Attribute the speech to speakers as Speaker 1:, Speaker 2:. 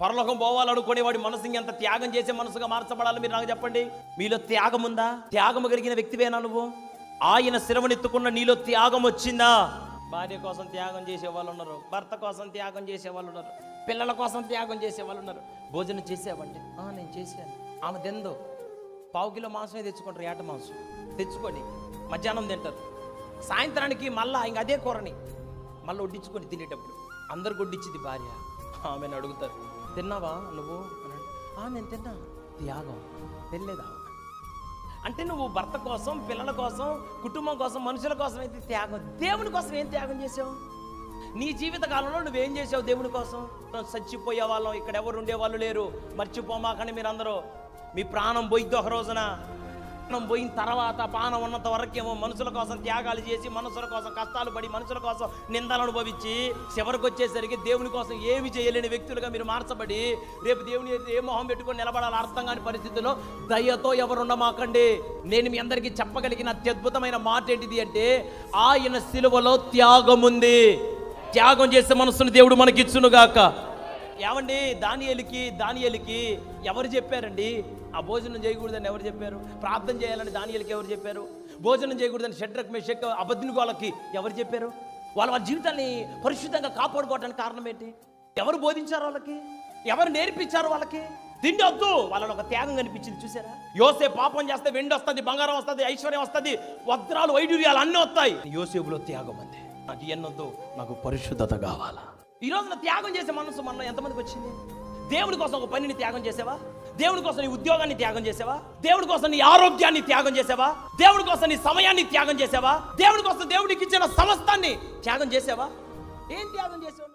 Speaker 1: పరలోకం పోవాలనుకునే వాడి మనసు ఎంత త్యాగం చేసే మనసుగా మార్చబడాలి? మీరు నాకు చెప్పండి. మీలో త్యాగం ఉందా? త్యాగము కలిగిన వ్యక్తివేనా నువ్వు? ఆయన శిరవనెత్తుకున్న నీలో త్యాగం వచ్చిందా? భార్య కోసం త్యాగం చేసే వాళ్ళు ఉన్నారు, భర్త కోసం త్యాగం చేసే వాళ్ళు ఉన్నారు, పిల్లల కోసం త్యాగం చేసే వాళ్ళు ఉన్నారు. భోజనం చేసేవండి, నేను చేశాను. ఆమె తిందో 1/2 కిలో మాంసమే తెచ్చుకుంటారు, ఏట మాంసం తెచ్చుకొని మధ్యాహ్నం తింటారు. సాయంత్రానికి మళ్ళా ఇంక అదే కూరని మళ్ళీ వడ్డించుకొని తినేటప్పుడు అందరికి వడ్డించింది భార్య. ఆమెను అడుగుతారు, తిన్నావా నువ్వు? నేను తిన్నా. త్యాగం తెలియదా? అంటే నువ్వు భర్త కోసం, పిల్లల కోసం, కుటుంబం కోసం, మనుషుల కోసం అయితే త్యాగం. దేవుని కోసం ఏం త్యాగం చేసావు? నీ జీవిత కాలంలో నువ్వేం చేసావు దేవుని కోసం? చచ్చిపోయే వాళ్ళం ఇక్కడ ఎవరు ఉండేవాళ్ళు లేరు, మర్చిపోమాకండి మీరందరూ. మీ ప్రాణం పోయిద్ది ఒక రోజున. ప్రాణం పోయిన తర్వాత ప్రాణం ఉన్నంత వరకేమో మనుషుల కోసం త్యాగాలు చేసి, మనుషుల కోసం కష్టాలు పడి, మనుషుల కోసం నిందలు అనుభవించి, చివరికి వచ్చేసరికి దేవుని కోసం ఏమి చేయలేని వ్యక్తులుగా మీరు మార్చబడి, రేపు దేవుని ఏ మొహం పెట్టుకొని నిలబడాలి అర్థం కాని పరిస్థితుల్లో దయతో ఎవరున్నమాకండి. నేను మీ అందరికీ చెప్పగలిగిన అత్యద్భుతమైన మాట ఏంటిది అంటే, ఆయన సిలువలో త్యాగం ఉంది. త్యాగం చేసే మనసును దేవుడు మనకిచ్చునుగాక. ఏమండి, దానియేలుకి ఎవరు చెప్పారండి ఆ భోజనం చేయకూడదని? ఎవరు చెప్పారు? ప్రార్థన చేయాలని దానియేలుకి ఎవరు చెప్పారు? భోజనం చేయకూడదని షడ్రక్ మేషక్ అబద్ధికులకి ఎవరు చెప్పారు? వాళ్ళ జీవితాన్ని పరిశుద్ధంగా కాపాడుకోవడానికి కారణం ఏంటి? ఎవరు బోధించారు వాళ్ళకి? ఎవరు నేర్పించారు వాళ్ళకి? తిండి వద్దు, వాళ్ళలో ఒక త్యాగం కనిపించింది. చూసారా? యోసేపు పాపం చేస్తే వెండి వస్తుంది, బంగారం వస్తుంది, ఐశ్వర్యం వస్తుంది, వజ్రాలు వైడూర్యాలు అన్నీ వస్తాయి. యోసేపులో త్యాగం అంతే. నాకు ఎన్నొద్దు, నాకు పరిశుద్ధత కావాలా. ఈ రోజున త్యాగం చేసే మనసు మనలో ఎంతమందికి వచ్చింది? దేవుడి కోసం ఒక పనిని త్యాగం చేసావా? దేవుడి కోసం నీ ఉద్యోగాన్ని త్యాగం చేసావా? దేవుడి కోసం నీ ఆరోగ్యాన్ని త్యాగం చేసావా? దేవుడి కోసం నీ సమయాన్ని త్యాగం చేసావా? దేవుడి కోసం దేవుడికి ఇచ్చిన సమస్తాన్ని త్యాగం చేసావా? ఏం త్యాగం చేసావు?